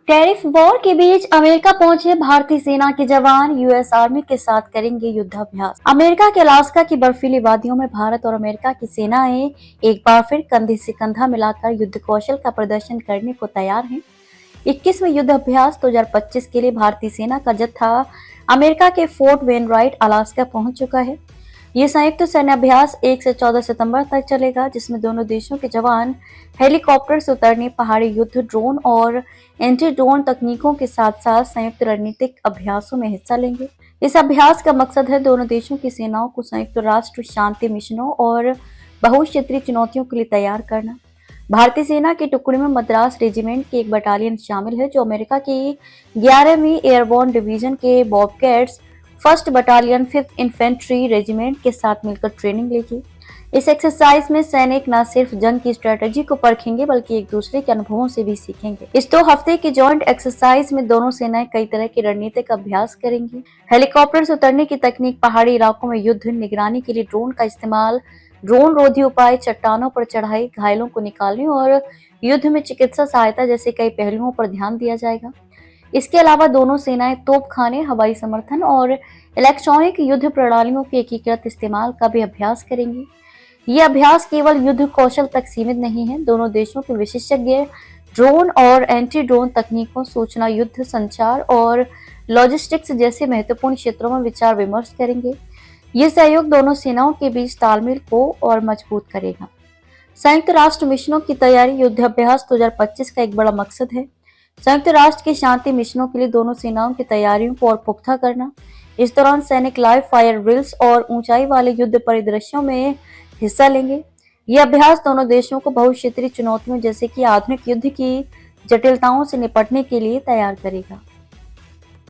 Tariff war के बीच America पहुंचे भारतीय सेना के जवान यूएस आर्मी के साथ करेंगे युद्धाभ्यास। अमेरिका के अलास्का की बर्फीली वादियों में भारत और अमेरिका की सेनाएं एक बार फिर कंधे से कंधा मिलाकर युद्ध कौशल का प्रदर्शन करने को तैयार हैं। 21वें युद्ध अभ्यास 2025 के लिए भारतीय सेना का जत्था अमेरिका के फोर्ट वेनराइट अलास्का पहुंच चुका है। ये संयुक्त सैन्य अभ्यास 1 से 14 सितंबर तक चलेगा, जिसमें दोनों देशों के जवान हेलीकॉप्टर से उतरने, पहाड़ी युद्ध, ड्रोन और एंटी ड्रोन तकनीकों के साथ साथ संयुक्त रणनीतिक अभ्यासों में हिस्सा लेंगे। इस अभ्यास का मकसद है दोनों देशों की सेनाओं को संयुक्त राष्ट्र शांति मिशनों और बहुक्षेत्रीय चुनौतियों के लिए तैयार करना। भारतीय सेना की टुकड़ी में मद्रास रेजिमेंट की एक बटालियन शामिल है, जो अमेरिका की 11वीं एयरबोर्न डिवीजन के bobcats first battalion 5th infantry regiment के साथ मिलकर ट्रेनिंग लेगी। इस एक्सरसाइज में सैनिक न सिर्फ जंग की स्ट्रेटेजी को परखेंगे, बल्कि एक दूसरे के अनुभवों से भी सीखेंगे। इस 2 हफ्ते की जॉइंट एक्सरसाइज में दोनों सेनाएं कई तरह की रणनीतिक अभ्यास करेंगी। हेलीकॉप्टर से उतरने की तकनीक, पहाड़ी इलाकों में युद्ध, निगरानी के लिए ड्रोन का इस्तेमाल, ड्रोन रोधी उपाय, चट्टानों पर चढ़ाई, घायलों को निकालने और युद्ध में चिकित्सा सहायता जैसे कई पहलुओं पर ध्यान दिया जाएगा। इसके अलावा दोनों सेनाएं तोपखाने, हवाई समर्थन और इलेक्ट्रॉनिक युद्ध प्रणालियों के एकीकृत इस्तेमाल का भी अभ्यास करेंगी। ये अभ्यास केवल युद्ध कौशल तक सीमित नहीं है। दोनों देशों के विशेषज्ञ ड्रोन और एंटी ड्रोन तकनीकों, सूचना युद्ध, संचार और लॉजिस्टिक्स जैसे महत्वपूर्ण क्षेत्रों में विचार विमर्श करेंगे। ये सहयोग दोनों सेनाओं के बीच तालमेल को और मजबूत करेगा। संयुक्त राष्ट्र मिशनों की तैयारी। युद्धाभ्यास 2025 का एक बड़ा मकसद है संयुक्त राष्ट्र के शांति मिशनों के लिए दोनों सेनाओं की तैयारियों को और पुख्ता करना। इस दौरान सैनिक लाइव फायर ड्रिल्स और ऊंचाई वाले युद्ध परिदृश्यों में हिस्सा लेंगे। यह अभ्यास दोनों देशों को बहुक्षेत्रीय चुनौतियों जैसे कि आधुनिक युद्ध की जटिलताओं से निपटने के लिए तैयार करेगा।